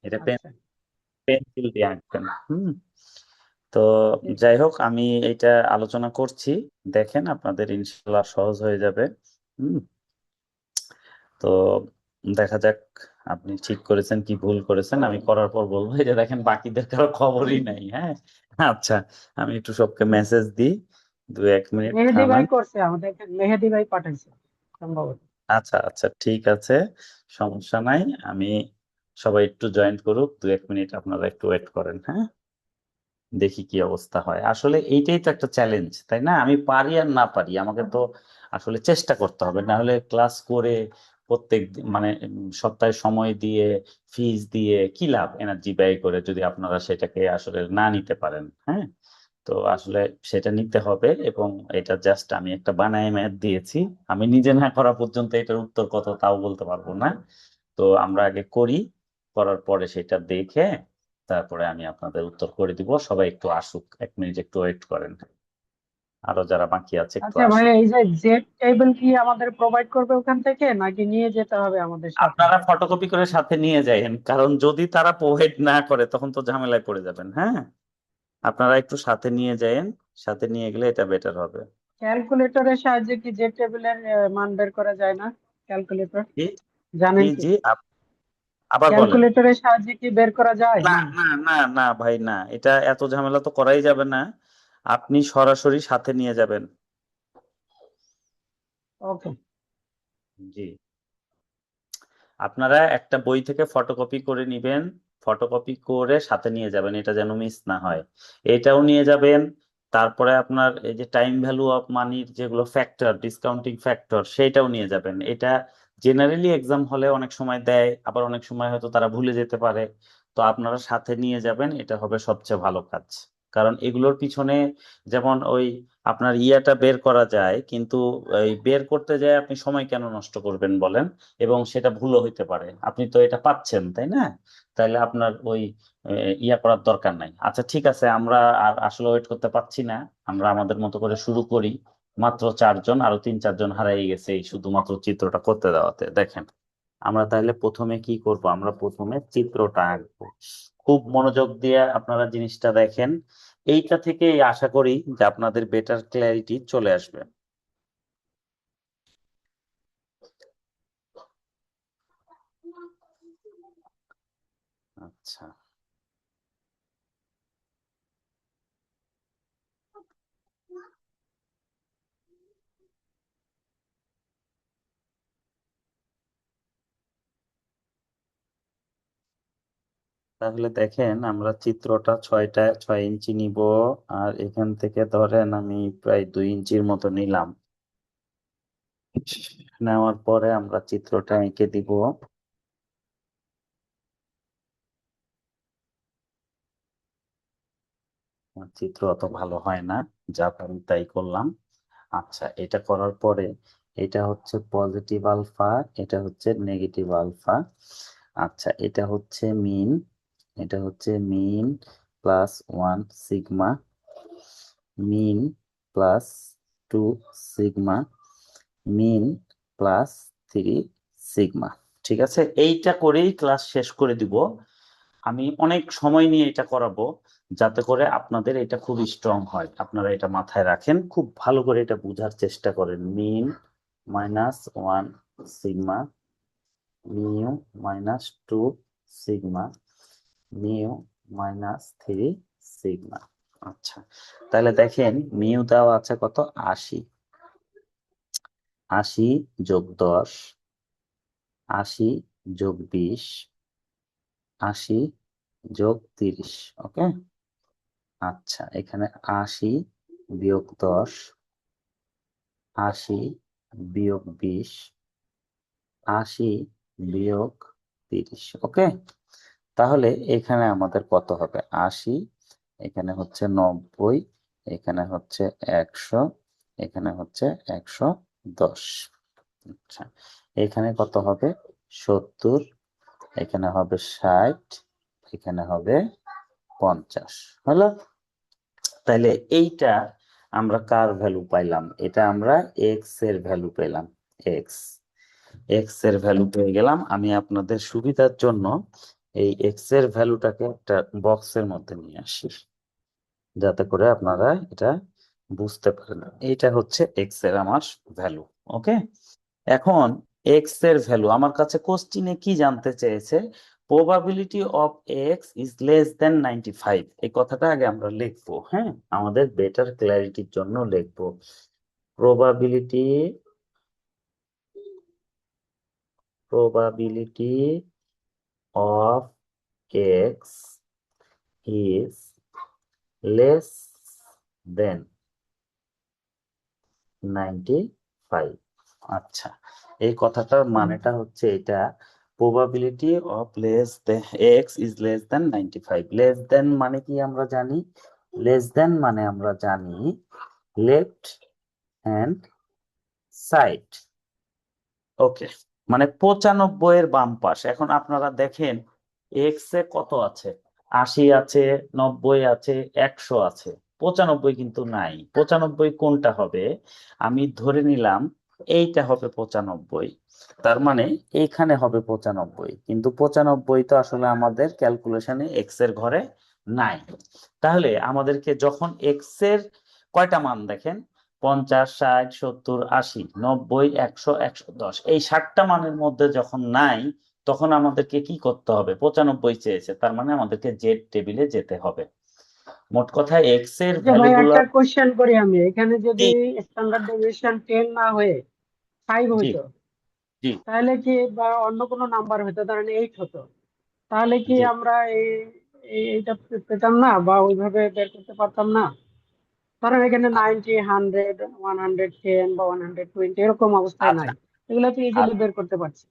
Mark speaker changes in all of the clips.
Speaker 1: এটা
Speaker 2: আচ্ছা।
Speaker 1: পেন্সিল দিয়ে আঁকবেন। তো যাই হোক, আমি এটা আলোচনা করছি, দেখেন আপনাদের ইনশাল্লাহ সহজ হয়ে যাবে। হুম তো দেখা যাক আপনি ঠিক করেছেন কি ভুল করেছেন, আমি করার পর বলবো। এই যে দেখেন, বাকিদের কারো খবরই নাই। হ্যাঁ, আচ্ছা, আমি একটু সবকে মেসেজ দিই, 2-1 মিনিট
Speaker 2: মেহেদি ভাই
Speaker 1: থামেন।
Speaker 2: করছে আমাদের, মেহেদি ভাই পাঠাইছে সম্ভবত।
Speaker 1: আচ্ছা আচ্ছা, ঠিক আছে, সমস্যা নাই। আমি সবাই একটু জয়েন করুক, 2-1 মিনিট আপনারা একটু ওয়েট করেন। হ্যাঁ, দেখি কি অবস্থা হয়। আসলে এইটাই তো একটা চ্যালেঞ্জ, তাই না? আমি পারি আর না পারি, আমাকে তো আসলে চেষ্টা করতে হবে, না হলে ক্লাস করে মানে সপ্তাহে সময় দিয়ে ফিস দিয়ে কি লাভ, এনার্জি ব্যয় করে, যদি আপনারা সেটাকে আসলে না নিতে পারেন। হ্যাঁ, তো আসলে সেটা নিতে হবে। এবং এটা জাস্ট আমি একটা বানায় ম্যাথ দিয়েছি, আমি নিজে না করা পর্যন্ত এটার উত্তর কত তাও বলতে পারবো না। তো আমরা আগে করি, করার পরে সেটা দেখে তারপরে আমি আপনাদের উত্তর করে দিব। সবাই একটু আসুক, 1 মিনিট একটু ওয়েট করেন, আরো যারা বাকি আছে একটু
Speaker 2: আচ্ছা ভাই,
Speaker 1: আসুক।
Speaker 2: এই যে জেড টেবিল কি আমাদের প্রোভাইড করবে ওখান থেকে, নাকি নিয়ে যেতে হবে আমাদের সাথে?
Speaker 1: আপনারা ফটোকপি করে সাথে নিয়ে যাবেন, কারণ যদি তারা প্রোভাইড না করে তখন তো ঝামেলায় পড়ে যাবেন। হ্যাঁ, আপনারা একটু সাথে নিয়ে যাবেন, সাথে নিয়ে গেলে এটা বেটার হবে।
Speaker 2: ক্যালকুলেটরের সাহায্যে কি জেড টেবিলের মান বের করা যায় না? ক্যালকুলেটর
Speaker 1: জি জি
Speaker 2: জানেন কি?
Speaker 1: জি, আবার বলেন।
Speaker 2: ক্যালকুলেটরের সাহায্যে কি বের করা যায়
Speaker 1: না
Speaker 2: না?
Speaker 1: না না না ভাই, না, এটা এত ঝামেলা তো করাই যাবে না, আপনি সরাসরি সাথে নিয়ে যাবেন।
Speaker 2: ওকে।
Speaker 1: জি, আপনারা একটা বই থেকে ফটোকপি করে নিবেন, ফটোকপি করে সাথে নিয়ে যাবেন, এটা যেন মিস না হয়। এটাও নিয়ে যাবেন। তারপরে আপনার এই যে টাইম ভ্যালু অফ মানির যেগুলো ফ্যাক্টর, ডিসকাউন্টিং ফ্যাক্টর, সেটাও নিয়ে যাবেন। এটা জেনারেলি এক্সাম হলে অনেক সময় দেয়, আবার অনেক সময় হয়তো তারা ভুলে যেতে পারে। তো আপনারা সাথে নিয়ে যাবেন, এটা হবে সবচেয়ে ভালো কাজ। কারণ এগুলোর পিছনে যেমন ওই আপনার ইয়াটা বের করা যায়, কিন্তু এই বের করতে যায় আপনি সময় কেন নষ্ট করবেন বলেন? এবং সেটা ভুলও হইতে পারে, আপনি তো এটা পাচ্ছেন, তাই না? তাইলে আপনার ওই ইয়া করার দরকার নাই। আচ্ছা ঠিক আছে, আমরা আর আসলে ওয়েট করতে পারছি না, আমরা আমাদের মতো করে শুরু করি। মাত্র 4 জন, আরো 3-4 জন হারিয়ে গেছে এই শুধুমাত্র চিত্রটা করতে দেওয়াতে। দেখেন, আমরা তাহলে প্রথমে কি করব, আমরা প্রথমে চিত্রটা আঁকবো। খুব মনোযোগ দিয়ে আপনারা জিনিসটা দেখেন, এইটা থেকে আশা করি যে আপনাদের বেটার ক্ল্যারিটি চলে আসবে। আচ্ছা, তাহলে দেখেন, আমরা চিত্রটা 6 ইঞ্চি নিব। আর এখান থেকে ধরেন আমি প্রায় 2 ইঞ্চির মতো নিলাম। নেওয়ার পরে আমরা চিত্রটা এঁকে দিব। আমার চিত্র অত ভালো হয় না, যা পারি তাই করলাম। আচ্ছা, এটা করার পরে এটা হচ্ছে পজিটিভ আলফা, এটা হচ্ছে নেগেটিভ আলফা। আচ্ছা, এটা হচ্ছে মিন, এটা হচ্ছে মিন plus 1 sigma, mean plus 2 sigma, mean plus 3 sigma. ঠিক আছে, এইটা করেই ক্লাস শেষ করে দিব। আমি অনেক সময় নিয়ে এটা করাবো, যাতে করে আপনাদের এটা খুব স্ট্রং হয়। আপনারা এটা মাথায় রাখেন, খুব ভালো করে এটা বোঝার চেষ্টা করেন। মিন -1 sigma, mu -2 sigma, mu -3 sigma. আচ্ছা, তাহলে দেখেন, মিউ দেওয়া আছে কত, 80। 80 + 10, 80 + 20, 80 + 30। ওকে। আচ্ছা, এখানে 80 - 10, 80 - 20, 80 - 30। ওকে, তাহলে এখানে আমাদের কত হবে, 80, এখানে হচ্ছে 90, এখানে হচ্ছে 100, এখানে হচ্ছে 110। আচ্ছা, এখানে কত হবে, 70, এখানে হবে 60, এখানে হবে 50। হলো? তাইলে এইটা আমরা কার ভ্যালু পাইলাম, এটা আমরা এক্স এর ভ্যালু পেলাম। এক্স এক্স এর ভ্যালু পেয়ে গেলাম। আমি আপনাদের সুবিধার জন্য এই এক্স এর ভ্যালুটাকে একটা বক্সের মধ্যে নিয়ে আসি, যাতে করে আপনারা এটা বুঝতে পারেন। এইটা হচ্ছে এক্স এর আমার ভ্যালু। ওকে, এখন এক্স এর ভ্যালু আমার কাছে কোশ্চিনে কি জানতে চেয়েছে, probability of X is less than 95। এই কথাটা আগে আমরা লিখবো, হ্যাঁ, আমাদের বেটার ক্ল্যারিটির জন্য লিখবো। Probability probability of X is less than 95। আচ্ছা, এই কথাটার মানেটা হচ্ছে এটা, probability of X is less than 95। Less দেন মানে কি আমরা জানি, লেস দেন মানে আমরা জানি লেফট হ্যান্ড সাইড। ওকে, মানে 95 এর বাম পাশ। এখন আপনারা দেখেন এক্স এ কত আছে, 80 আছে, 90 আছে, 100 আছে, 95 কিন্তু নাই। 95 কোনটা হবে, আমি ধরে নিলাম এইটা হবে 95, তার মানে এইখানে হবে 95, কিন্তু 95 তো আসলে আমাদের ক্যালকুলেশনে এক্স এর ঘরে নাই। তাহলে আমাদেরকে যখন এক্স এর কয়টা মান দেখেন, 50, 60, 70, 80, 90, 100, 110, এই 60টা মানের মধ্যে যখন নাই, তখন আমাদেরকে কি করতে হবে, 95 চেয়েছে, তার মানে আমাদেরকে জেড টেবিলে যেতে হবে। মোট কথা এক্স এর
Speaker 2: আচ্ছা
Speaker 1: ভ্যালু
Speaker 2: ভাই,
Speaker 1: গুলো।
Speaker 2: একটা কোশ্চেন করি আমি এখানে, যদি
Speaker 1: জি
Speaker 2: স্ট্যান্ডার্ড ডেভিয়েশন 10 না হয়ে 5
Speaker 1: জি
Speaker 2: হইতো,
Speaker 1: জি
Speaker 2: তাহলে কি, বা অন্য কোনো নাম্বার হতো, ধরেন 8 হতো, তাহলে কি
Speaker 1: জি
Speaker 2: আমরা এইটা পেতাম না, বা ওইভাবে বের করতে পারতাম না? ধরেন এখানে 90, 100, 110 বা 120 এরকম অবস্থায়
Speaker 1: আচ্ছা
Speaker 2: নাই, এগুলো তো ইজিলি
Speaker 1: আচ্ছা
Speaker 2: বের করতে পারছি।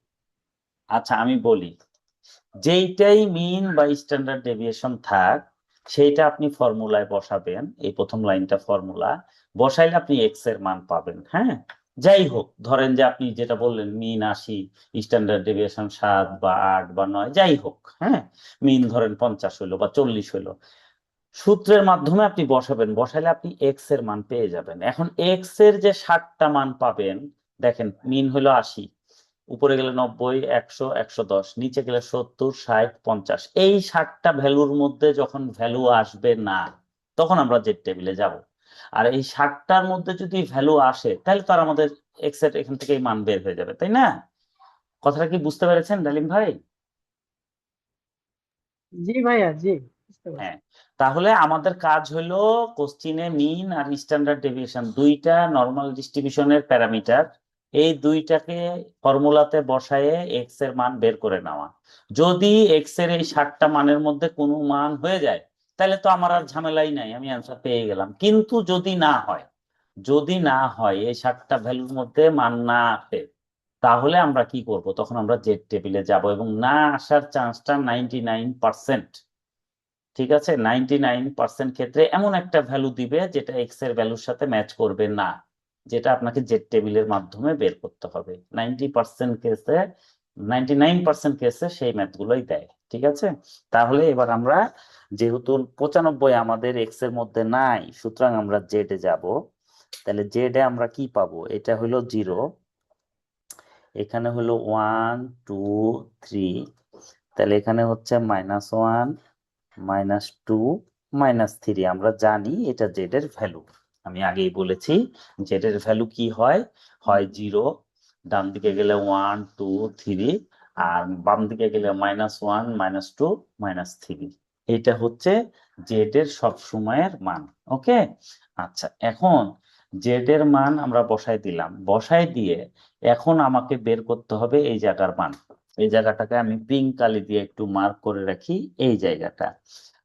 Speaker 1: আচ্ছা, আমি বলি, যেইটাই মিন বা স্ট্যান্ডার্ড ডেভিয়েশন থাক, সেইটা আপনি ফর্মুলায় বসাবেন। এই প্রথম লাইনটা ফর্মুলা বসাইলে আপনি এক্স এর মান পাবেন। হ্যাঁ, যাই হোক, ধরেন যে আপনি যেটা বললেন মিন 80, স্ট্যান্ডার্ড ডেভিয়েশন 7 বা 8 বা 9, যাই হোক, হ্যাঁ, মিন ধরেন 50 হইলো বা 40 হইলো, সূত্রের মাধ্যমে আপনি বসাবেন, বসাইলে আপনি এক্স এর মান পেয়ে যাবেন। এখন এক্স এর যে 60টা মান পাবেন, দেখেন মিন হলো 80, উপরে গেলে 90, 100, 110, নিচে গেলে 70, 60, 50, এই 60টা ভ্যালুর মধ্যে যখন ভ্যালু আসবে না, তখন আমরা জেড টেবিলে যাব। আর এই 60টার মধ্যে যদি ভ্যালু আসে, তাহলে তো আর আমাদের এক্স এর এখান থেকে মান বের হয়ে যাবে, তাই না? কথাটা কি বুঝতে পেরেছেন ডালিম ভাই?
Speaker 2: জি ভাইয়া, জি, বুঝতে পারছি।
Speaker 1: হ্যাঁ, তাহলে আমাদের কাজ হলো কোশ্চিনে মিন আর স্ট্যান্ডার্ড ডেভিয়েশন দুইটা নরমাল ডিস্ট্রিবিউশনের প্যারামিটার, এই দুইটাকে ফর্মুলাতে বসায়ে এক্স এর মান বের করে নেওয়া। যদি এক্স এর এই 60টা মানের মধ্যে কোনো মান হয়ে যায়, তাহলে তো আমার আর ঝামেলাই নাই, আমি অ্যান্সার পেয়ে গেলাম। কিন্তু যদি না হয়, যদি না হয় এই 60টা ভ্যালুর মধ্যে মান না আসে, তাহলে আমরা কি করব, তখন আমরা জেড টেবিলে যাব, এবং না আসার চান্সটা 99%। ঠিক আছে, 99% ক্ষেত্রে এমন একটা ভ্যালু দিবে যেটা এক্স এর ভ্যালুর সাথে ম্যাচ করবে না, যেটা আপনাকে জেড টেবিলের মাধ্যমে বের করতে হবে। 90% কেসে, 99% কেসে সেই ম্যাথ গুলোই দেয়। ঠিক আছে, তাহলে এবার আমরা, যেহেতু 95 আমাদের এক্স এর মধ্যে নাই, সুতরাং আমরা জেড এ যাব। তাহলে জেড এ আমরা কি পাবো, এটা হলো 0, এখানে হলো 1, 2, 3, তাহলে এখানে হচ্ছে -1, -2, -3। আমরা জানি এটা জেড এর ভ্যালু, আমি আগেই বলেছি জেড এর ভ্যালু কি হয়, হয় 0, ডান দিকে গেলে 1, 2, 3, আর বাম দিকে গেলে -1, -2, -3। এটা হচ্ছে জেড এর সব সময়ের মান। ওকে, আচ্ছা, এখন জেড এর মান আমরা বসাই দিলাম, বসাই দিয়ে এখন আমাকে বের করতে হবে এই জায়গার মান। এই জায়গাটাকে আমি পিঙ্ক কালি দিয়ে একটু মার্ক করে রাখি, এই জায়গাটা।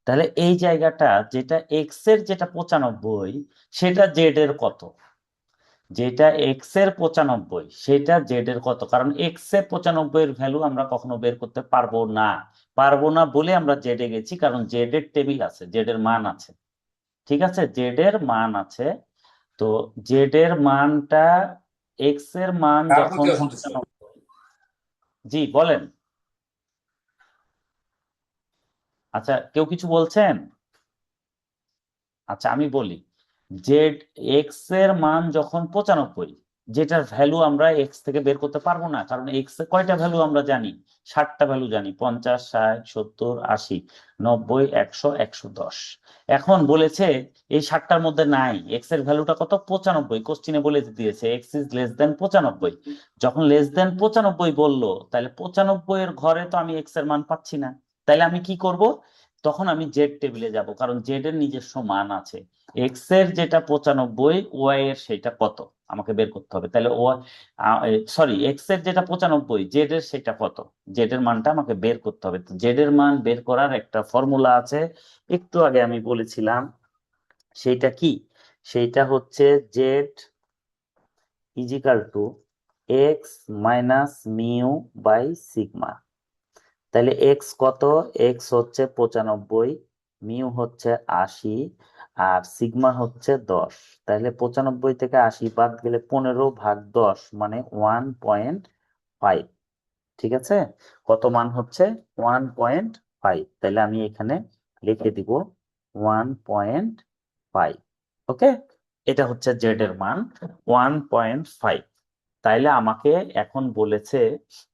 Speaker 1: তাহলে এই জায়গাটা যেটা এক্স এর যেটা 95, সেটা জেড এর কত, যেটা এক্স এর 95 সেটা জেড এর কত, কারণ এক্স এর 95 এর ভ্যালু আমরা কখনো বের করতে পারবো না। পারবো না বলে আমরা জেড এ গেছি, কারণ জেড এর টেবিল আছে, জেড এর মান আছে। ঠিক আছে, জেড এর মান আছে। তো জেড এর মানটা, এক্স এর মান যখন, জি বলেন, আচ্ছা কেউ কিছু বলছেন? আচ্ছা আমি বলি, জেড এক্স এর মান যখন 95, যেটার ভ্যালু আমরা এক্স থেকে বের করতে পারবো না, কারণ এক্স এর কয়টা ভ্যালু আমরা জানি, 60টা ভ্যালু জানি, 50, 60, 70, 80, 90, 100, 110। এখন বলেছে এই 60টার মধ্যে নাই, এক্স এর ভ্যালুটা কত, 95। কোশ্চিনে বলে দিয়েছে এক্স ইজ লেস দেন 95। যখন লেস দেন 95 বললো, তাহলে 95 এর ঘরে তো আমি এক্স এর মান পাচ্ছি না। তাহলে আমি কি করব, তখন আমি জেড টেবিলে যাব, কারণ জেড এর নিজস্ব মান আছে। এক্স এর যেটা 95, ওয়াই এর সেটা কত আমাকে বের করতে হবে। তাহলে ও, সরি, এক্স এর যেটা 95, জেড এর সেটা কত, জেড এর মানটা আমাকে বের করতে হবে। তো জেড এর মান বের করার একটা ফর্মুলা আছে, একটু আগে আমি বলেছিলাম। সেইটা কি, সেইটা হচ্ছে Z equal to X minus mu by sigma. তাহলে এক্স কত, এক্স হচ্ছে 95, মিউ হচ্ছে 80, আর সিগমা হচ্ছে 10। তাহলে 95 থেকে 80 বাদ গেলে 15/10 মানে 1.5। ঠিক আছে, কত মান হচ্ছে, 1.5। তাহলে আমি এখানে লিখে দিব 1.5। ওকে, এটা হচ্ছে জেড এর মান 1.5। তাইলে আমাকে এখন বলেছে,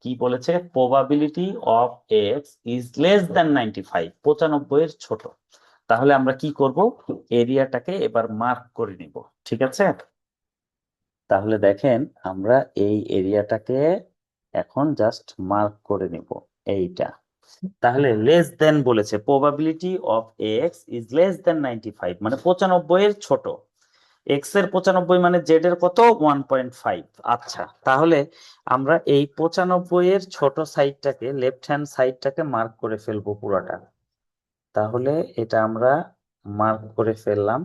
Speaker 1: কি বলেছে, probability of X is less than 95, 95 এর ছোট। তাহলে আমরা কি করব, এরিয়াটাকে এবার মার্ক করে নিব। ঠিক আছে, তাহলে দেখেন আমরা এই এরিয়াটাকে এখন জাস্ট মার্ক করে নিব, এইটা। তাহলে লেস দেন বলেছে, probability of X is less than 95 মানে 95 এর ছোট। এক্স এর 95 মানে জেড এর কত, 1.5। আচ্ছা, তাহলে আমরা এই 95 এর ছোট সাইডটাকে, লেফট হ্যান্ড সাইডটাকে মার্ক করে ফেলবো পুরোটা। তাহলে এটা আমরা মার্ক করে ফেললাম,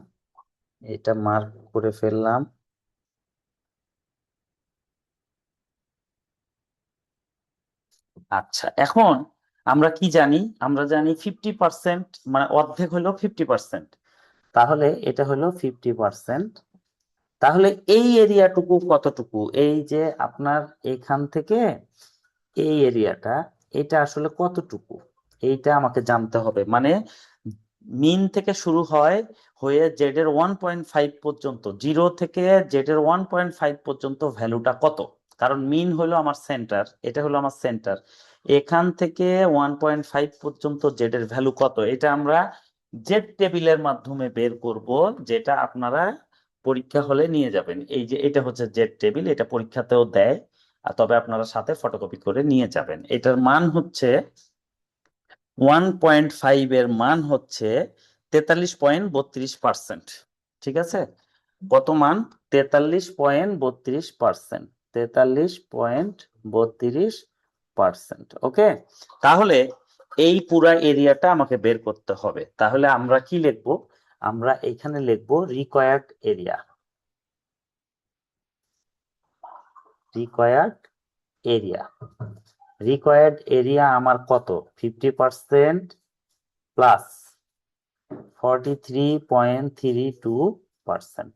Speaker 1: এটা মার্ক করে ফেললাম। আচ্ছা, এখন আমরা কি জানি, আমরা জানি 50%, মানে অর্ধেক হলো 50%। তাহলে এটা হলো 50%। তাহলে এই এরিয়াটুকু কতটুকু, এই যে আপনার এখান থেকে এই এরিয়াটা, এটা আসলে কতটুকু, এইটা আমাকে জানতে হবে। মানে মিন থেকে শুরু হয়, হয়ে জেড এর 1.5 পর্যন্ত, 0 থেকে জেড এর 1.5 পর্যন্ত ভ্যালুটা কত। কারণ মিন হলো আমার সেন্টার, এটা হলো আমার সেন্টার, এখান থেকে 1.5 পর্যন্ত জেড এর ভ্যালু কত, এটা আমরা জেড টেবিলের মাধ্যমে বের করব, যেটা আপনারা পরীক্ষা হলে নিয়ে যাবেন। এই যে এটা হচ্ছে জেড টেবিল, এটা পরীক্ষাতেও দেয়, আর তবে আপনারা সাথে ফটোকপি করে নিয়ে যাবেন। এটার মান হচ্ছে 1.5 এর মান হচ্ছে 43.32%। ঠিক আছে, কত মান, 43.32%, 43.32%। ওকে, তাহলে এই পুরা এরিয়াটা আমাকে বের করতে হবে। তাহলে আমরা কি লিখবো, আমরা এখানে লিখবো required area, required area. Required area আমার কত, 50% প্লাস 43.32%।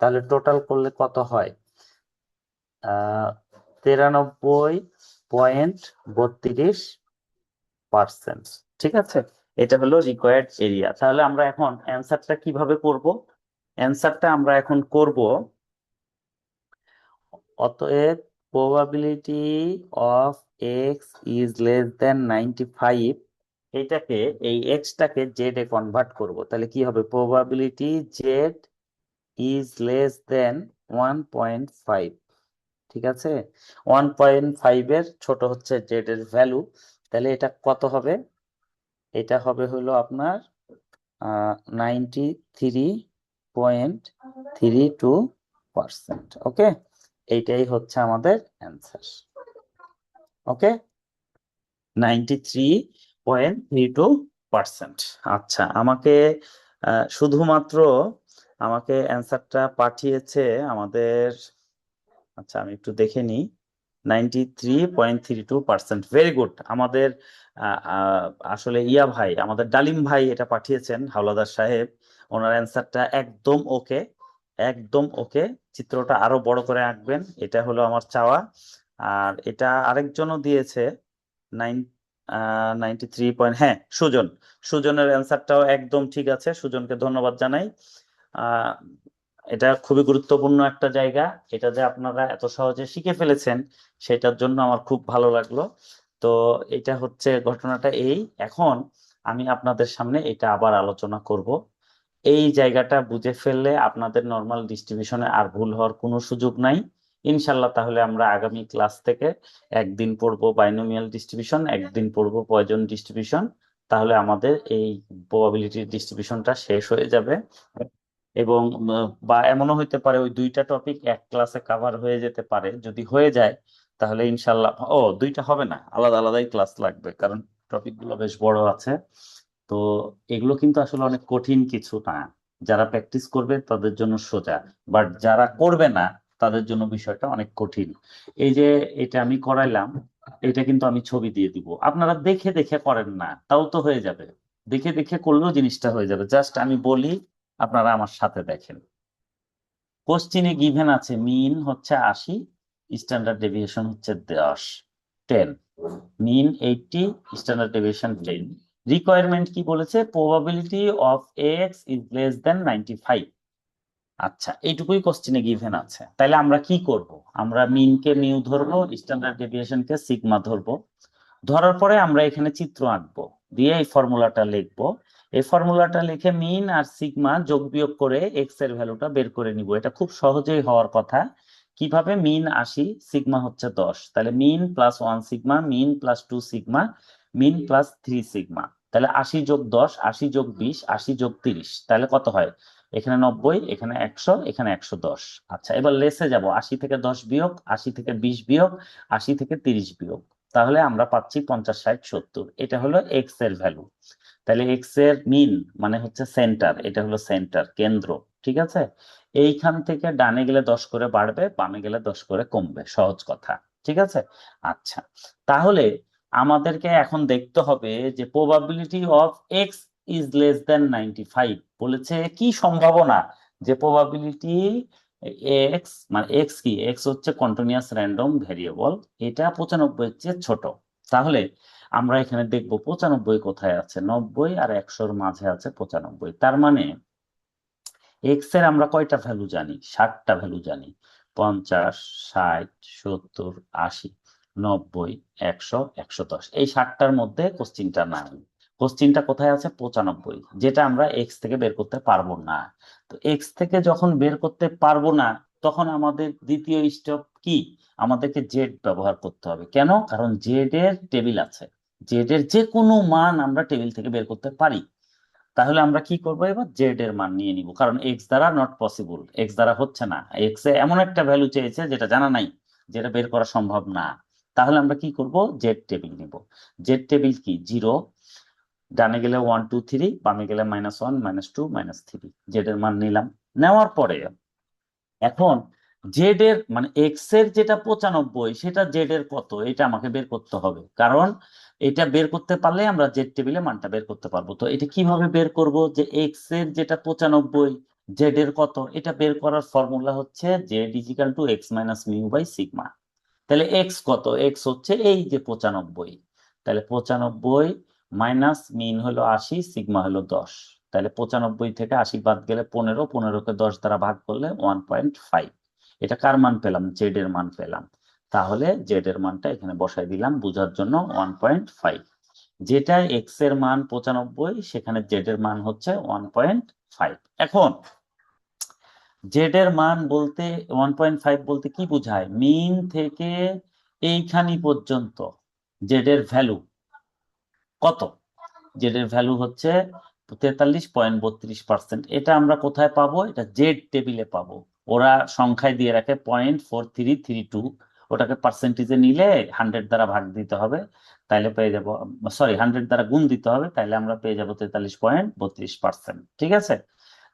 Speaker 1: তাহলে টোটাল করলে কত হয়, 93.32%। ঠিক আছে, এটা হলো রিকোয়ার্ড এরিয়া। তাহলে আমরা এখন অ্যান্সারটা কিভাবে করব, অ্যান্সারটা আমরা এখন করব, অতএব probability of X is less than 95, এটাকে, এই এক্সটাকে জেড এ কনভার্ট করব। তাহলে কি হবে, প্রবাবিলিটি জেড ইজ লেস দেন 1.5। ঠিক আছে, 1.5 এর ছোট হচ্ছে জেড এর ভ্যালু। তাহলে এটা কত হবে, এটা হবে হলো আপনার 93.32%। ওকে, এইটাই হচ্ছে আমাদের অ্যান্সার। ওকে, 93.32%। আচ্ছা, আমাকে শুধুমাত্র আমাকে অ্যান্সারটা পাঠিয়েছে আমাদের, আচ্ছা আমি একটু দেখে নিই, 93.32%, ভেরি গুড। আমাদের আসলে ইয়া ভাই, আমাদের ডালিম ভাই এটা পাঠিয়েছেন, হাওলাদার সাহেব, ওনার অ্যান্সারটা একদম ওকে, একদম ওকে। চিত্রটা আরো বড় করে আঁকবেন, এটা হলো আমার চাওয়া। আর এটা আরেকজনও দিয়েছে, 93 হ্যাঁ, সুজন, সুজনের অ্যান্সারটাও একদম ঠিক আছে, সুজনকে ধন্যবাদ জানাই। আহ এটা খুবই গুরুত্বপূর্ণ একটা জায়গা। এটা যে আপনারা এত সহজে শিখে ফেলেছেন সেটার জন্য আমার খুব ভালো লাগলো। তো এটা হচ্ছে ঘটনাটা এই। এখন আমি আপনাদের সামনে এটা আবার আলোচনা করব। এই জায়গাটা বুঝে ফেললে আপনাদের নর্মাল ডিস্ট্রিবিউশনে আর ভুল হওয়ার কোনো সুযোগ নাই ইনশাল্লাহ। তাহলে আমরা আগামী ক্লাস থেকে একদিন পড়বো বাইনোমিয়াল ডিস্ট্রিবিউশন, একদিন পড়বো পয়জন ডিস্ট্রিবিউশন। তাহলে আমাদের এই প্রবাবিলিটি ডিস্ট্রিবিউশনটা শেষ হয়ে যাবে। এবং বা এমনও হইতে পারে ওই দুইটা টপিক এক ক্লাসে কভার হয়ে যেতে পারে। যদি হয়ে যায় তাহলে ইনশাল্লাহ, দুইটা হবে না, আলাদা আলাদাই ক্লাস লাগবে, কারণ টপিকগুলো বেশ বড় আছে। তো এগুলো কিন্তু আসলে অনেক কঠিন কিছু না। যারা প্র্যাকটিস করবে তাদের জন্য সোজা, বাট যারা করবে না তাদের জন্য বিষয়টা অনেক কঠিন। এই যে এটা আমি করাইলাম, এটা কিন্তু আমি ছবি দিয়ে দিব, আপনারা দেখে দেখে করেন না, তাও তো হয়ে যাবে। দেখে দেখে করলেও জিনিসটা হয়ে যাবে, জাস্ট আমি বলি, আপনারা আমার সাথে দেখেন। কোশ্চিনে গিভেন আছে মিন হচ্ছে 80, স্ট্যান্ডার্ড ডেভিয়েশন হচ্ছে 10, মিন 80, স্ট্যান্ডার্ড ডেভিয়েশন 10। রিকোয়ারমেন্ট কি বলেছে? Probability of X is less than 95। আচ্ছা, এইটুকুই কোশ্চিনে গিভেন আছে। তাহলে আমরা কি করব? আমরা মিনকে মিউ ধরবো, স্ট্যান্ডার্ড ডেভিয়েশনকে সিগমা ধরবো। ধরার পরে আমরা এখানে চিত্র আঁকবো, দিয়ে এই ফর্মুলাটা লিখবো। এই ফর্মুলাটা লিখে মিন আর সিগমা যোগ বিয়োগ করে এক্স এর ভ্যালুটা বের করে নিব। এটা খুব সহজেই হওয়ার কথা। কিভাবে? মিন 80, সিগমা হচ্ছে 10, তাহলে মিন plus 1 sigma, mean plus 2 sigma, mean plus 3 sigma. তাহলে 80 যোগ 10, 80 যোগ 20, 80 যোগ 30, তাহলে কত হয়? এখানে 90, এখানে 100, এখানে 110। আচ্ছা, এবার লেসে যাব, 80 থেকে 10 বিয়োগ, 80 থেকে 20 বিয়োগ, 80 থেকে 30 বিয়োগ, তাহলে আমরা পাচ্ছি 50, 60, 70। এটা হলো এক্স এর ভ্যালু। তাহলে এক্স এর মিন মানে হচ্ছে সেন্টার, এটা হলো সেন্টার, কেন্দ্র। ঠিক আছে? এইখান থেকে ডানে গেলে 10 করে বাড়বে, বামে গেলে 10 করে কমবে, সহজ কথা। ঠিক আছে? আচ্ছা, তাহলে আমাদেরকে এখন দেখতে হবে যে probability of X is less than 95 বলেছে। কি সম্ভাবনা যে প্রবাবিলিটি এক্স, মানে এক্স কি, এক্স হচ্ছে কন্টিনিউয়াস র্যান্ডম ভেরিয়েবল, এটা 95 এর চেয়ে ছোট। তাহলে আমরা এখানে দেখব 95 কোথায় আছে, 90 আর 100-র মাঝে আছে 95। তার মানে এক্স এর আমরা কয়টা ভ্যালু জানি? 60টা ভ্যালু জানি। 50, 60, 70, 80, 90, 100, 110, এই 60টার মধ্যে কোশ্চিনটা নাই। কোশ্চিনটা কোথায় আছে? 95, যেটা আমরা এক্স থেকে বের করতে পারবো না। তো এক্স থেকে যখন বের করতে পারবো না, তখন আমাদের দ্বিতীয় স্টেপ কি? আমাদেরকে জেড ব্যবহার করতে হবে। কেন? কারণ জেড এর টেবিল আছে, জেড এর যে কোনো মান আমরা টেবিল থেকে বের করতে পারি। তাহলে আমরা কি করবো? এবার জেড এর মান নিয়ে নিব, কারণ এক্স দ্বারা নট পসিবল, এক্স দ্বারা হচ্ছে না। এক্স এ এমন একটা ভ্যালু চেয়েছে যেটা জানা নাই, যেটা বের করা সম্ভব না। তাহলে আমরা কি করব? জেড টেবিল নিব। জেড টেবিল কি? 0, ডানে গেলে 1 2 3, বামে গেলে -1 -2 -3, জেড এর মান নিলাম। নেওয়ার পরে এখন জেড এর মানে এক্স এর যেটা 95, সেটা জেড এর কত এটা আমাকে বের করতে হবে। কারণ এটা বের করতে পারলে আমরা জেড টেবিলে মানটা বের করতে পারবো। তো এটা কিভাবে বের করব যে এক্স এর যেটা 95 জেড এর কত? এটা বের করার ফর্মুলা হচ্ছে Z equal to X minus mu by sigma. তাহলে এক্স কত? এক্স হচ্ছে এই যে 95। তাহলে 95 মাইনাস মিন হলো 80, সিগমা হলো 10। তাহলে 95 থেকে 80 বাদ গেলে 15, 15কে 10 দ্বারা ভাগ করলে 1.5। এটা কার মান পেলাম? জেড এর মান পেলাম। তাহলে জেড এর মানটা এখানে বসাই দিলাম বোঝার জন্য, 1.5। যেটা এক্স এর মান 95, সেখানে জেড এর মান হচ্ছে 1.5। এখন জেড এর মান বলতে 1.5 বলতে কি বোঝায়? মিন থেকে এইখানি পর্যন্ত জেড এর ভ্যালু কত? জেড এর ভ্যালু হচ্ছে 43.32%। এটা আমরা কোথায় পাবো? এটা জেড টেবিলে পাবো। ওরা সংখ্যায় দিয়ে রাখে 0.4332, ওটাকে পার্সেন্টেজে নিলে 100 দ্বারা ভাগ দিতে হবে, তাইলে পেয়ে যাব, সরি 100 দ্বারা গুণ দিতে হবে, তাইলে আমরা পেয়ে যাব 43.32%। ঠিক আছে?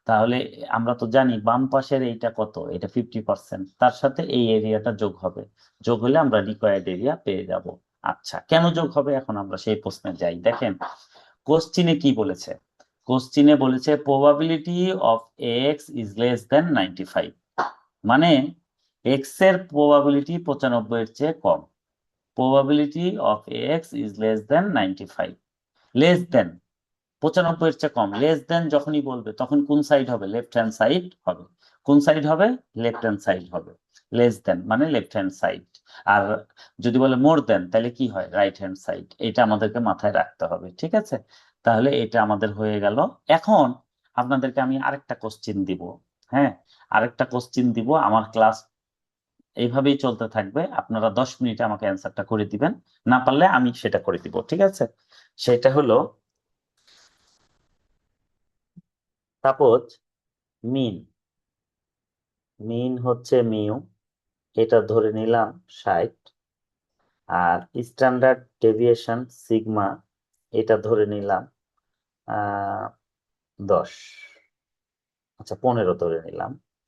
Speaker 1: তাহলে আমরা তো জানি বাম পাশের এইটা কত, এটা 50%, তার সাথে এই এরিয়াটা যোগ হবে, যোগ হলে আমরা রিকোয়ার্ড এরিয়া পেয়ে যাব। আচ্ছা, কেন যোগ হবে? এখন আমরা সেই প্রশ্নে যাই। দেখেন কোশ্চিনে কি বলেছে। কোশ্চিনে বলেছে probability of X is less than 95, মানে এক্স এর প্রবাবিলিটি 95 এর চেয়ে কম। Probability of X is less than 95, less than 95 এর চেয়ে কম। লেস দেন যখনই বলবে তখন কোন সাইড হবে? লেফট হ্যান্ড সাইড হবে। কোন সাইড হবে? লেফট হ্যান্ড সাইড হবে। লেস দেন মানে লেফট হ্যান্ড সাইড। আর যদি বলে মোর দেন তাহলে কি হয়? Right hand side. এটা আমাদেরকে মাথায় রাখতে হবে, ঠিক আছে? তাহলে এটা আমাদের হয়ে গেল। এখন আপনাদেরকে আমি আরেকটা কোশ্চিন দিব। হ্যাঁ, আরেকটা কোশ্চিন দিব। আমার ক্লাস এইভাবেই চলতে থাকবে, আপনারা 10 মিনিটে আমাকে অ্যান্সারটা করে দিবেন, না পারলে আমি সেটা করে দিব, ঠিক আছে? সেটা হলো, সাপোজ মিন, মিন হচ্ছে মিউ, এটা ধরে নিলাম 60। আর স্ট্যান্ডার্ড ডেভিয়েশন সিগমা, এটা ধরে নিলাম 10, আচ্ছা 15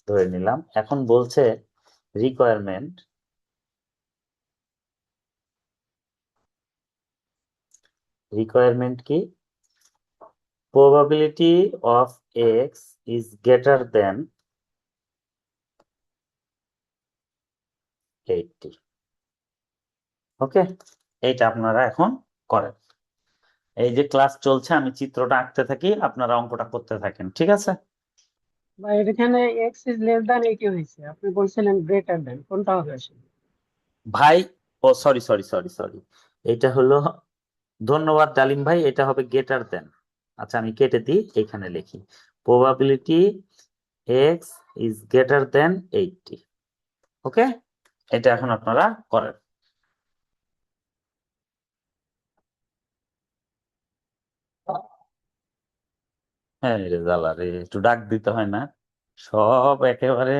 Speaker 1: ধরে নিলাম। এখন বলছে রিকোয়ারমেন্ট, রিকোয়ারমেন্ট কি? Probability of X is greater than 80। ওকে, এইটা আপনারা এখন করেন। এই যে ক্লাস চলছে, আমি চিত্রটা আঁকতে থাকি, আপনারা অঙ্কটা করতে থাকেন, ঠিক আছে?
Speaker 2: বা এখানে এক্স ইজ লেস দ্যান 80 হয়েছে, আপনি বলছিলেন গ্রেটার দ্যান, কোনটা হবে আসলে?
Speaker 1: ভাই, ও সরি সরি সরি সরি, এটা হলো, ধন্যবাদ ডালিম ভাই, এটা হবে গ্রেটার দেন। আচ্ছা আমি কেটে দিই, এখানে লিখি probability x is greater than 80। ওকে, এটা এখন আপনারা করেন। হ্যাঁ রে জ্বালা রে, একটু ডাক দিতে হয় না? সব একেবারে।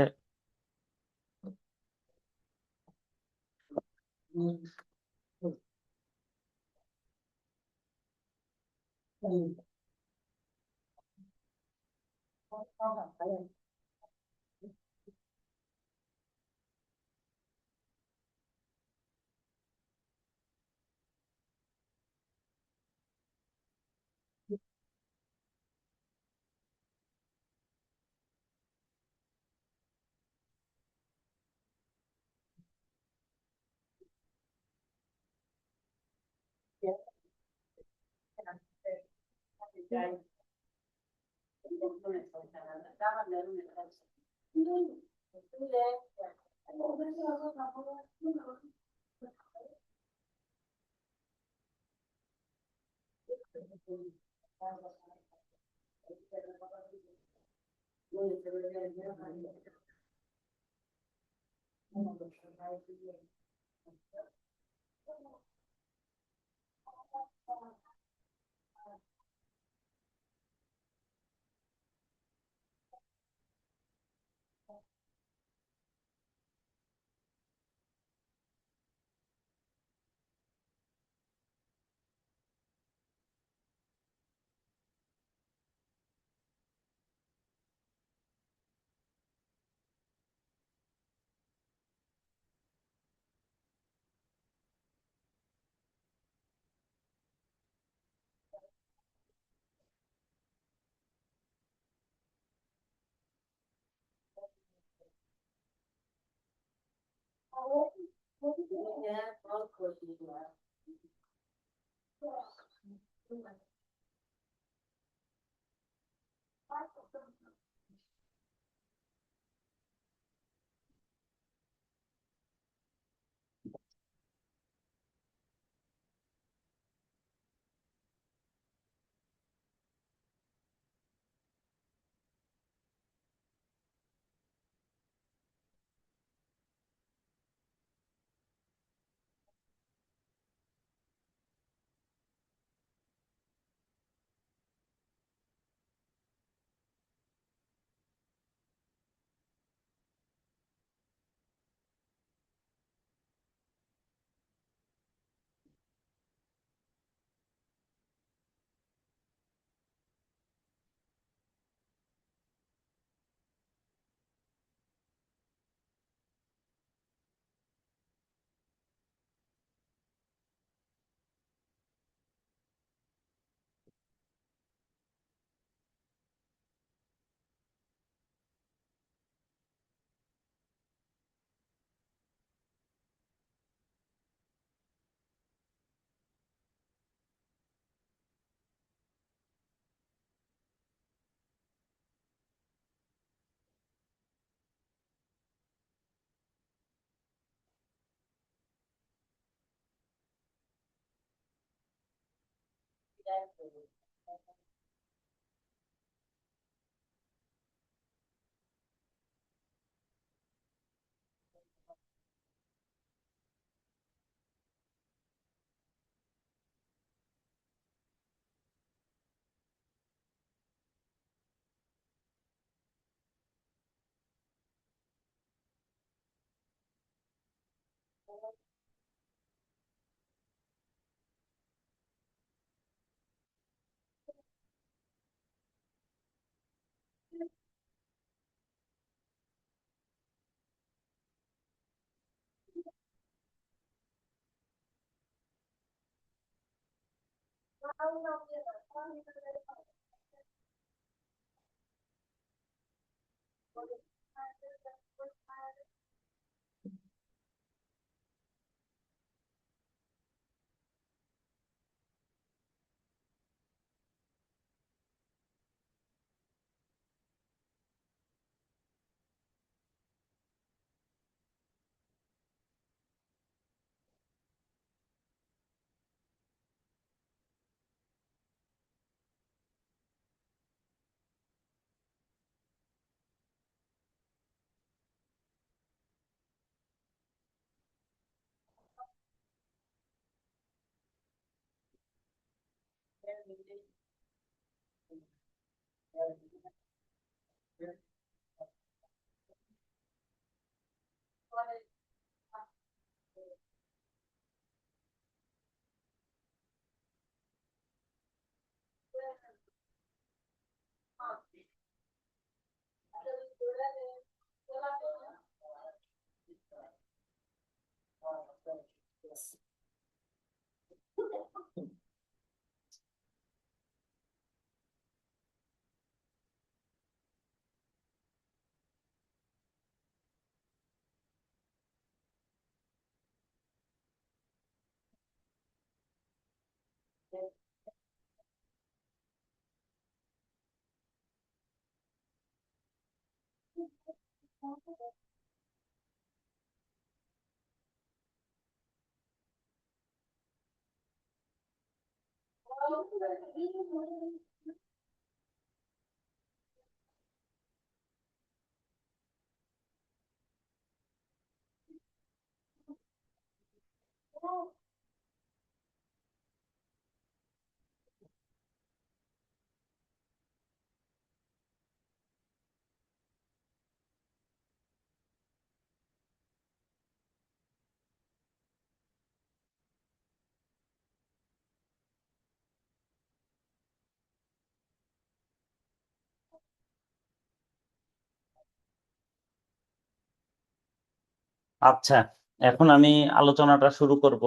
Speaker 1: আচ্ছা, এখন আমি আলোচনাটা শুরু করব।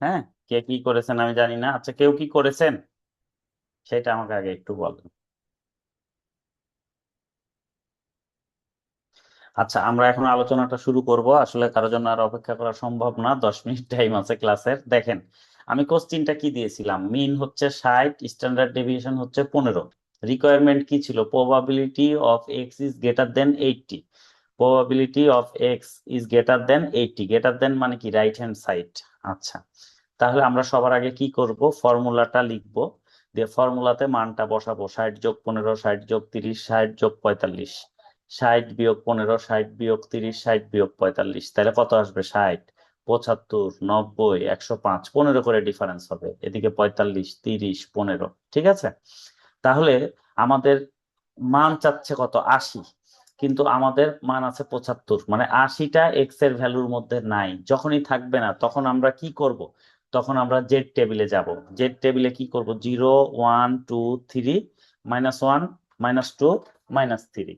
Speaker 1: হ্যাঁ, কে কি করেছেন আমি জানি না। আচ্ছা, কেউ কি করেছেন সেটা আমাকে আগে একটু বলেন। আচ্ছা, আমরা এখন আলোচনাটা শুরু করব। আসলে কারোর জন্য আর অপেক্ষা করা সম্ভব না, 10 মিনিট টাইম আছে ক্লাসের। দেখেন, আমি কোশ্চিনটা কি দিয়েছিলাম, মিন হচ্ছে 60, স্ট্যান্ডার্ড ডেভিয়েশন হচ্ছে 15। রিকোয়ারমেন্ট কি ছিল, probability of X is greater than 80। Probability of X is greater than 80, greater than মানে কি, রাইট হ্যান্ড সাইড। আচ্ছা, তাহলে আমরা সবার আগে কি করব, ফর্মুলাটা লিখব, দিয়ে ফর্মুলাতে মানটা বসাবো। 60 যোগ 15, 60 যোগ 30, 60 যোগ 45, 60 বিয়োগ 15, 60 বিয়োগ 30, 60 বিয়োগ 45, তাহলে কত আসবে, 60, 75, 90, 105, 15 করে ডিফারেন্স হবে, এদিকে 45, 30, 15। ঠিক আছে, তাহলে আমাদের মান চাচ্ছে কত, 80, কিন্তু আমাদের মান আছে 75, মানে 80টা এক্স এর ভ্যালুর মধ্যে নাই। যখনই থাকবে না তখন আমরা কি করব, তখন আমরা জেড টেবিলে যাব। জেড টেবিলে কি করব, 0, 1, 2, 3, -1, -2, -3।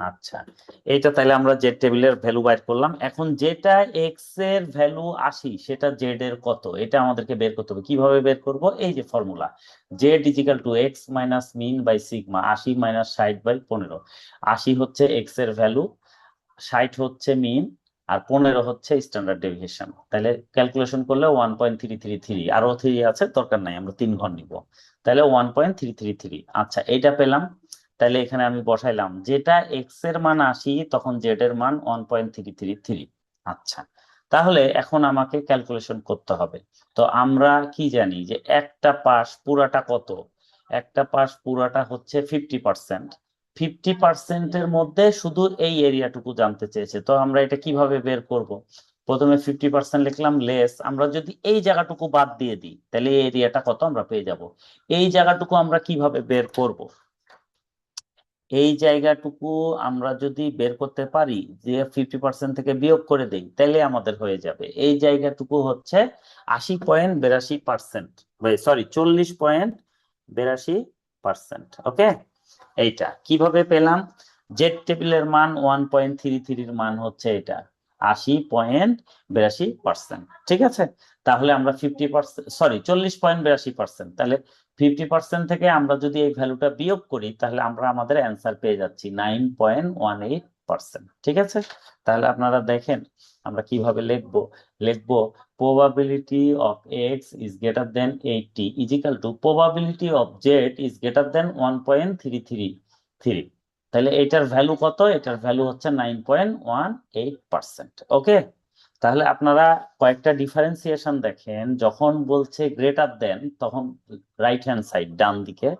Speaker 1: আচ্ছা, এইটা তাহলে আমরা জেড টেবিলের ভ্যালু বাইর করলাম। এখন যেটা এক্স এর ভ্যালু 80, সেটা জেড এর কত, এটা আমাদেরকে বের করতে হবে। কিভাবে বের করব, এই যে formula, Z is equal to X minus mean by sigma, 80 minus 60/15। 80 হচ্ছে এক্স এর ভ্যালু, 60 হচ্ছে মিন, আর 15 হচ্ছে স্ট্যান্ডার্ড ডেভিয়েশন। তাহলে ক্যালকুলেশন করলে 1.333, আরো 3 আছে, দরকার নাই, আমরা 3 ঘর নিব। তাহলে 1.333। আচ্ছা, এইটা পেলাম। তাহলে এখানে আমি বসাইলাম, যেটা এক্স এর মান 80 তখন জেড এর মান 1.333। আচ্ছা, তাহলে এখন আমাকে ক্যালকুলেশন করতে হবে। তো আমরা কি জানি যে একটা পাশ পুরাটা কত? একটা পাশ পুরাটা হচ্ছে 50%। 50%-এর মধ্যে শুধু এই এরিয়াটুকু জানতে চেয়েছে, তো আমরা এটা কিভাবে বের করব? প্রথমে 50% লিখলাম লেস, আমরা যদি এই জায়গাটুকু বাদ দিয়ে দিই তাহলে এই এরিয়াটা কত আমরা পেয়ে যাব। এই জায়গাটুকু আমরা কিভাবে বের করব? এই জায়গাটুকু আমরা যদি বের করতে পারি যে 50% থেকে বিয়োগ করে দেই তাহলে আমাদের হয়ে যাবে। এই জায়গাটুকু হচ্ছে 80.82%, সরি 40.82%। ওকে, এইটা কিভাবে পেলাম? জেড টেবিলের মান 1.33-এর মান হচ্ছে এটা 80.82%। ঠিক আছে, তাহলে আমরা 50%, সরি 40.82%, তাহলে 50% থেকে আমরা যদি এই ভ্যালুটা বিয়োগ করি তাহলে আমরা আমাদের অ্যান্সার পেয়ে যাচ্ছি 9.18%। ঠিক আছে, তাহলে আপনারা দেখেন আমরা কিভাবে লিখবো probability of x is greater than 80 is equal to probability of z is greater than 1.333। তাহলে এটার ভ্যালু কত? এটার ভ্যালু হচ্ছে 9.18%। ওকে, তাহলে আপনারা কয়েকটা ডিফারেন্সিয়েশন দেখেন, যখন বলছে গ্রেটার দেন তখন রাইট হ্যান্ড সাইড ডান দিকে,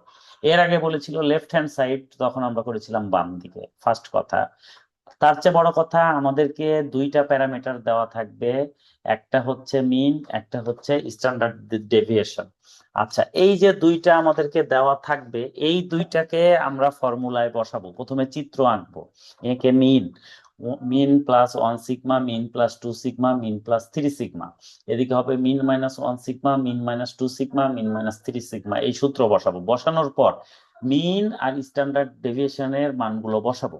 Speaker 1: এর আগে বলেছিল লেফট হ্যান্ড সাইড তখন আমরা করেছিলাম বাম দিকে। ফার্স্ট কথা। তার চেয়ে বড় কথা, আমাদেরকে দুইটা প্যারামিটার দেওয়া থাকবে, একটা হচ্ছে মিন, একটা হচ্ছে স্ট্যান্ডার্ড ডেভিয়েশন। আচ্ছা, এই যে দুইটা আমাদেরকে দেওয়া থাকবে, এই দুইটাকে আমরা ফর্মুলায় বসাবো। প্রথমে চিত্র আঁকবো, একে mean, mean plus 1 sigma, mean plus 2 sigma, mean plus 3 sigma. এদিকে হবে mean minus 1 sigma, mean minus 2 sigma, mean minus 3 sigma. এই সূত্র বসাবো। বসানোর পর মিন আর স্ট্যান্ডার্ড ডেভিয়েশনের মানগুলো বসাবো।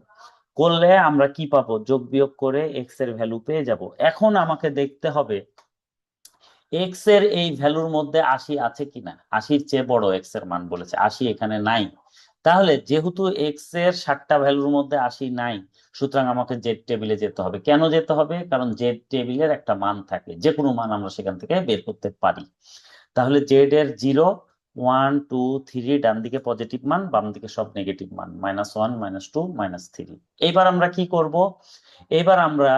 Speaker 1: করলে আমরা কি পাবো? যোগ বিয়োগ করে এক্স এর ভ্যালু পেয়ে যাব। এখন আমাকে দেখতে হবে এক্স এর এই ভ্যালুর মধ্যে 80 আছে কিনা। 80-র চেয়ে বড় এক্স এর মান বলেছে, 80 এখানে নাই। তাহলে যেহেতু এক্স এর 7টা ভ্যালুর মধ্যে 80 নাই, সুতরাং আমাকে জেড টেবিলে যেতে হবে। কেন যেতে হবে? কারণ জেড টেবিলের একটা মান থাকে, যে কোনো মান আমরা সেখান থেকে বের করতে পারি। তাহলে জেড এর 0, 1, 2, 3 ডান দিকে পজিটিভ মান, বাম দিকে সব নেগেটিভ মান, -1, -2, -3। এইবার আমরা কি করব? এবার আমরা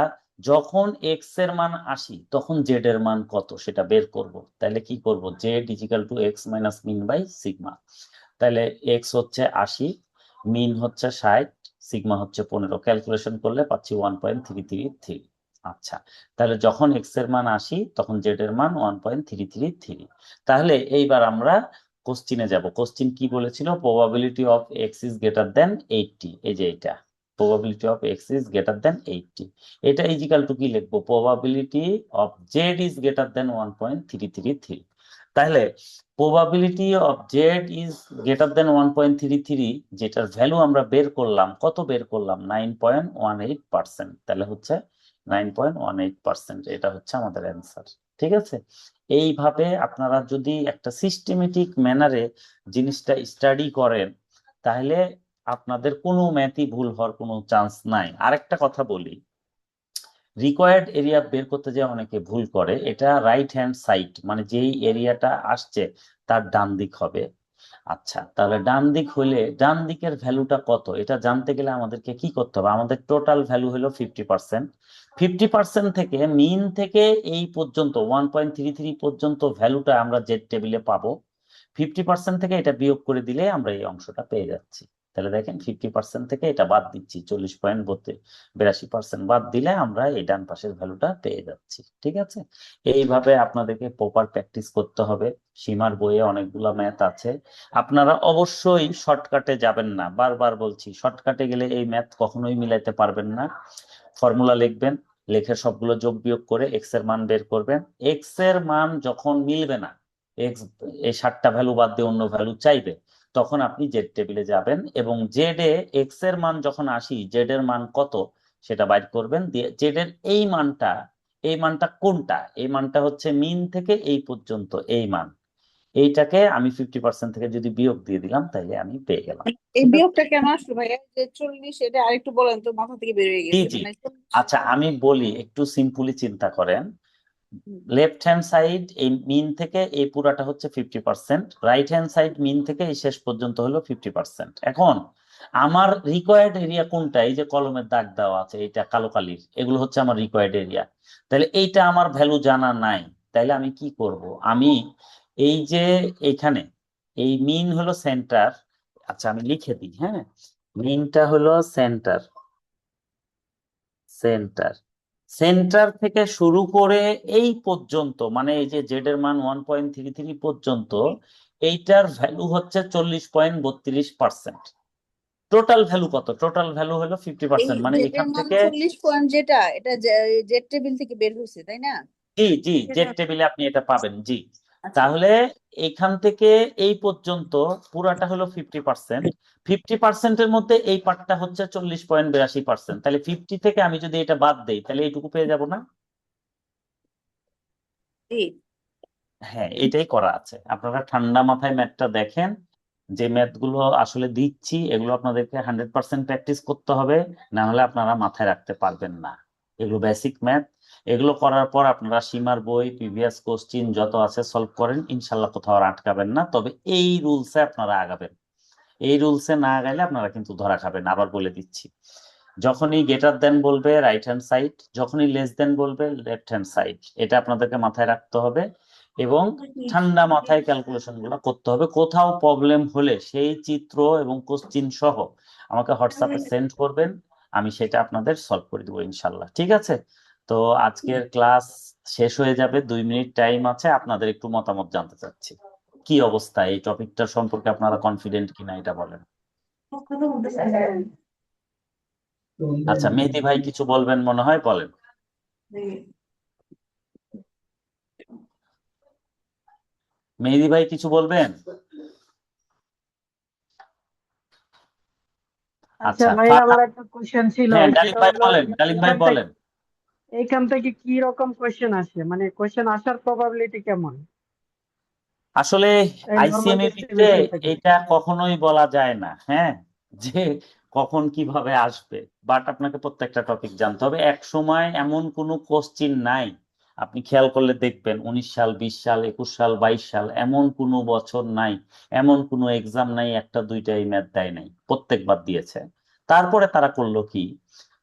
Speaker 1: যখন এক্স এর মান 80 তখন জেড এর মান কত সেটা বের করব। তাহলে কি করব? Z equal to X minus mean by sigma. তাহলে এক্স হচ্ছে 80, মিন হচ্ছে 60, সিগমা হচ্ছে 15। ক্যালকুলেশন করলে পাচ্ছি 1.333। আচ্ছা, তাহলে যখন এক্স এর মান 80 তখন জেড এর মান 1.333। তাহলে এইবার আমরা কোশ্চিনে যাব। কোশ্চিন কি বলেছিল? Probability of X is greater than 80। এই যে এটা probability of X is greater than 80। এটা ইজিক্যাল টু কি লিখবো? Probability of Z is greater than 1.333। তাহলে probability of Z is greater than 1.33, যেটার ভ্যালু আমরা বের করলাম, কত বের করলাম? 9.18%। তাহলে হচ্ছে 9.18%, এটা হচ্ছে আমাদের অ্যান্সার। ঠিক আছে, এইভাবে আপনারা যদি একটা সিস্টেমেটিক ম্যানারে জিনিসটা স্টাডি করেন তাহলে আপনাদের কোনো ম্যাথই ভুল হওয়ার কোনো চান্স নাই। আরেকটা কথা বলি, রিকোয়ার্ড এরিয়া বের করতে যে অনেকে ভুল করে, এটা রাইট হ্যান্ড সাইড, মানে যেই এরিয়াটা আসছে তার ডান দিক হবে। আচ্ছা, তাহলে ডান দিক হলে ডান দিকের ভ্যালুটা কত এটা জানতে গেলে আমাদেরকে কি করতে হবে? আমাদের টোটাল ভ্যালু হলো 50%। 50% থেকে মিন থেকে এই পর্যন্ত 1.33 পর্যন্ত ভ্যালুটা আমরা জেড টেবিলে পাবো। 50% থেকে এটা বিয়োগ করে দিলে আমরা এই অংশটা পেয়ে যাচ্ছি। তাহলে দেখেন 50% থেকে এটা বাদ দিচ্ছি, 40.82% বাদ দিলে আমরা এই ডান পাশের ভ্যালুটা পেয়ে যাচ্ছি। ঠিক আছে, এইভাবে আপনাদেরকে প্রপার প্র্যাকটিস করতে হবে। সীমার বইয়ে অনেকগুলো ম্যাথ আছে, আপনারা অবশ্যই শর্টকাটে যাবেন না। বারবার বলছি, শর্টকাটে গেলে এই ম্যাথ কখনোই মিলাইতে পারবেন না। ফর্মুলা লিখবেন, লিখে সবগুলো যোগ বিয়োগ করে এক্স এর মান বের করবেন। এক্স এর মান যখন মিলবে না, এক্স এই 7টা ভ্যালু বাদ দিয়ে অন্য ভ্যালু চাইবে, তখন আপনি জেড টেবিলে যাবেন এবং জেড এ এক্স এর মান যখন 80, জেড এর মান কত সেটা বাইর করবেন। দিয়ে জেড এর এই মানটা, এই মানটা কোনটা? এই মানটা হচ্ছে মিন থেকে এই পর্যন্ত এই মান, এইটাকে আমি 50% থেকে যদি বিয়োগ দিয়ে দিলাম তাহলে আমি পেয়ে গেলাম।
Speaker 3: এই
Speaker 1: ঠিক আছে,
Speaker 3: বিয়োগটা কেন আসলো ভাইয়া? যে 40, এটা আরেকটু বলেন তো, মাথা থেকে বের হয়ে
Speaker 1: জি
Speaker 3: গেছে
Speaker 1: জি।
Speaker 3: মানে 40।
Speaker 1: আচ্ছা, আমি বলি, একটু সিম্পলি চিন্তা করেন।
Speaker 3: হুম,
Speaker 1: লেফট হ্যান্ড সাইড এই মিন থেকে এই পুরাটা হচ্ছে 50%, রাইট হ্যান্ড সাইড মিন থেকে এই শেষ পর্যন্ত হলো 50%। এখন আমার রিকোয়ার্ড এরিয়া কোনটা? এই যে কলমের দাগ দেওয়া আছে, এটা কালো কালির, এগুলো হচ্ছে আমার রিকোয়ার্ড এরিয়া। তাহলে এইটা আমার ভ্যালু জানা নাই, তাইলে আমি কি করব? আমি এই যে এখানে এই মিন হলো সেন্টার। আচ্ছা আমি লিখে দিই, হ্যাঁ, মিনটা হলো সেন্টার। সেন্টার সেন্টার থেকে শুরু করে এই পর্যন্ত, মানে এই যে জেড এর মান 1.33 পর্যন্ত, এইটার ভ্যালু হচ্ছে 40.32%। টোটাল ভ্যালু কত? টোটাল ভ্যালু হলো
Speaker 3: এই
Speaker 1: 50%, মানে
Speaker 3: জেটের
Speaker 1: এখান
Speaker 3: মান
Speaker 1: থেকে
Speaker 3: 40 পয়েন্ট, যেটা এটা জেট টেবিল থেকে বের হয়েছে তাই না?
Speaker 1: জি জি
Speaker 3: সেটা
Speaker 1: জেড টেবিলে আপনি এটা পাবেন, জি।
Speaker 3: আচ্ছা।
Speaker 1: তাহলে এখান থেকে এই পর্যন্ত পুরাটা হলো 50%। 50%-এর মধ্যে এই পার্টটা হচ্ছে 40.82%। তাহলে 50 থেকে আমি যদি এটা বাদ দেই, তাহলে এইটুকু পেয়ে যাব না?
Speaker 3: জি।
Speaker 1: হ্যাঁ, এটাই করা আছে। আপনারা ঠান্ডা মাথায় ম্যাথটা দেখেন। যে ম্যাথ গুলো আসলে দিচ্ছি, এগুলো আপনাদেরকে 100% প্র্যাকটিস করতে হবে, না হলে আপনারা মাথায় রাখতে পারবেন না। এগুলো বেসিক ম্যাথ। এগুলো করার পর আপনারা সীমার বই, প্রিভিয়াস কোশ্চিন যত আছে সলভ করেন, ইনশাল্লাহ কোথাও আর আটকাবেন না। তবে এই রুলসে আপনারা আগাবেন। এই রুলসে না আগাইলে আপনারা কিন্তু ধরা খাবেন, আবার বলে দিচ্ছি। যখনই গ্রেটার দেন বলবে রাইট হ্যান্ড সাইড, যখনই লেস দেন বলবে লেফট হ্যান্ড সাইড, এটা আপনাদেরকে মাথায় রাখতে হবে। এবং ঠান্ডা মাথায় ক্যালকুলেশন গুলো করতে হবে। কোথাও প্রবলেম হলে সেই চিত্র এবং কোশ্চিন সহ আমাকে হোয়াটসঅ্যাপে সেন্ড করবেন, আমি সেটা আপনাদের সলভ করে দেবো ইনশাল্লাহ। ঠিক আছে? তো আজকের ক্লাস শেষ হয়ে যাবে, 2 মিনিট টাইম আছে। আপনাদের একটু মতামত জানতে চাচ্ছি, কি অবস্থা, এই টপিকটা সম্পর্কে আপনারা কনফিডেন্ট কিনা এটা বলেন। আচ্ছা, মেহেদী ভাই কিছু বলবেন মনে হয়, বলেন। মেহেদী ভাই কিছু বলবেন?
Speaker 2: আচ্ছা
Speaker 1: আচ্ছা
Speaker 2: ভাই, আমার একটা কোশ্চেন ছিল,
Speaker 1: হ্যাঁ, ডালিম
Speaker 2: সেটা
Speaker 1: ভাই
Speaker 2: হলো
Speaker 1: বলেন, ডালিম ভাই বলেন।
Speaker 2: এইখান থেকে কি রকম কোশ্চেন আসে, মানে কোশ্চেন আসার প্রবাবিলিটি কেমন
Speaker 1: আসলে
Speaker 2: এই নর্মাল
Speaker 1: আইসিএমএতে
Speaker 2: ডিস্ট্রিবিউশন থেকে?
Speaker 1: এটা কখনোই বলা যায় না, হ্যাঁ, যে কখন কিভাবে আসবে। বাট আপনাকে প্রত্যেকটা টপিক জানতে হবে। এক সময় এমন কোনো কোশ্চিন নাই, আপনি খেয়াল করলে দেখবেন 19 সাল, 20 সাল, 21 সাল, 22 সাল, এমন কোনো বছর নাই, এমন কোনো এক্সাম নাই একটা দুইটা এই ম্যাথ দেয় নাই, প্রত্যেকবার দিয়েছে। তারপরে তারা করলো কি,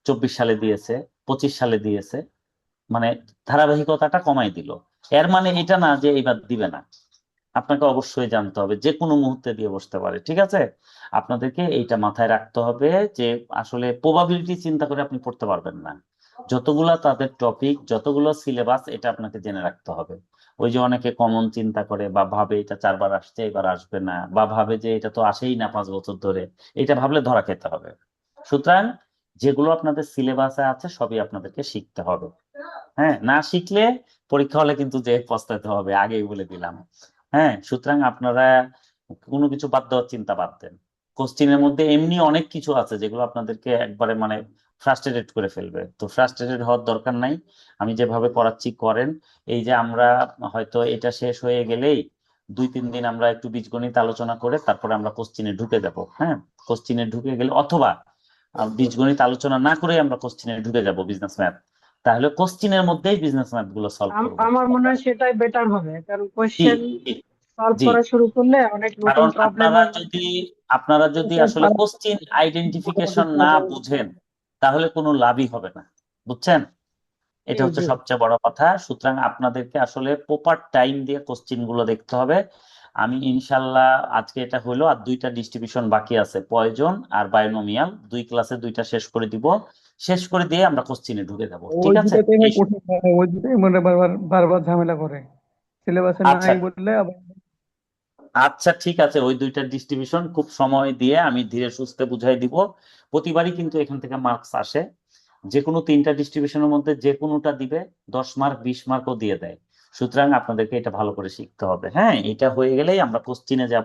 Speaker 1: 24 সালে দিয়েছে, 25 সালে দিয়েছে, মানে ধারাবাহিকতাটা কমাই দিল। এর মানে এটা না যে এইবার দিবে না। আপনাকে অবশ্যই জানতে হবে, যে কোনো মুহূর্তে দিয়ে বসতে পারে। ঠিক আছে? আপনাদেরকে এইটা মাথায় রাখতে হবে যে আসলে প্রবাবিলিটি চিন্তা করে আপনি পড়তে পারবেন না। যতগুলা তাদের টপিক, যতগুলো সিলেবাস, এটা আপনাকে জেনে রাখতে হবে। ওই যে অনেকে কমন চিন্তা করে বা ভাবে এটা 4 বার আসছে, এবার আসবে না, বা ভাবে যে এটা তো আসেই না 5 বছর ধরে, এটা ভাবলে ধরা খেতে হবে। সুতরাং যেগুলো আপনাদের সিলেবাসে আছে সবই আপনাদেরকে শিখতে হবে। হ্যাঁ, না শিখলে পরীক্ষা হলে কিন্তু যে পস্তাতে হবে, আগেই বলে দিলাম। হ্যাঁ, সুতরাং আপনারা কোনো কিছু বাদ দেওয়ার চিন্তা বাদ দেন। কোশ্চিনের মধ্যে এমনি অনেক কিছু আছে যেগুলো আপনাদেরকে একবারে মানে ফ্রাস্ট্রেটেড করে ফেলবে, তো ফ্রাস্ট্রেটেড হওয়ার দরকার নাই। আমি যেভাবে পড়াচ্ছি করেন। এই যে আমরা হয়তো এটা শেষ হয়ে গেলেই 2-3 দিন আমরা একটু বীজগণিত আলোচনা করে তারপরে আমরা কোশ্চিনে ঢুকে যাব। হ্যাঁ, কোশ্চিনে ঢুকে গেলে, অথবা বীজগণিত আলোচনা না করে আমরা কোশ্চিনে ঢুকে যাব বিজনেস ম্যাথ, তাহলে কোশ্চিনের মধ্যেই বিজনেস ম্যাথ গুলো সলভ করব।
Speaker 2: আমার মনে হয় সেটাই বেটার হবে, কারণ
Speaker 1: জি
Speaker 2: কোশ্চেন
Speaker 1: জি
Speaker 2: সলভ
Speaker 1: জি।
Speaker 2: করা শুরু করলে অনেক নতুন
Speaker 1: কারণ
Speaker 2: প্রবলেমের
Speaker 1: আপনারা যদি আসলে কোশ্চিন আইডেন্টিফিকেশন না বুঝেন, তাহলে কোনো লাভই হবে না। বুঝছেন?
Speaker 2: জি
Speaker 1: এটা হচ্ছে
Speaker 2: জি।
Speaker 1: সবচেয়ে বড় কথা। সুতরাং আপনাদেরকে আসলে প্রপার টাইম দিয়ে কোশ্চিন গুলো দেখতে হবে। আমি ইনশাল্লাহ, আজকে এটা হলো, আর 2টা ডিস্ট্রিবিউশন বাকি আছে, পয়জন আর বায়োনোমিয়াল, 2 ক্লাসে 2টা শেষ করে দিব। শেষ করে দিয়ে আমরা কোশ্চিনে ঢুকে যাব। ঠিক
Speaker 4: ওই
Speaker 1: আছে?
Speaker 4: দুটাতে ভাই কঠিন হয়, ওই দুটাই মনে বারবার বারবার ঝামেলা করে, সিলেবাসে
Speaker 1: আচ্ছা
Speaker 4: নাই বললে আবার।
Speaker 1: আচ্ছা ঠিক আছে, ওই 2টা ডিস্ট্রিবিউশন খুব সময় দিয়ে আমি ধীরে সুস্থে বুঝাই দিব। প্রতিবারই কিন্তু এখান থেকে মার্কস আসে। যে কোনো 3টা ডিস্ট্রিবিউশনের মধ্যে যে কোনোটা দিবে, 10 মার্ক, 20 মার্কও দিয়ে দেয়। সুতরাং আপনাদেরকে এটা ভালো করে শিখতে হবে। হ্যাঁ, এটা হয়ে গেলেই আমরা কোশ্চিনে যাব।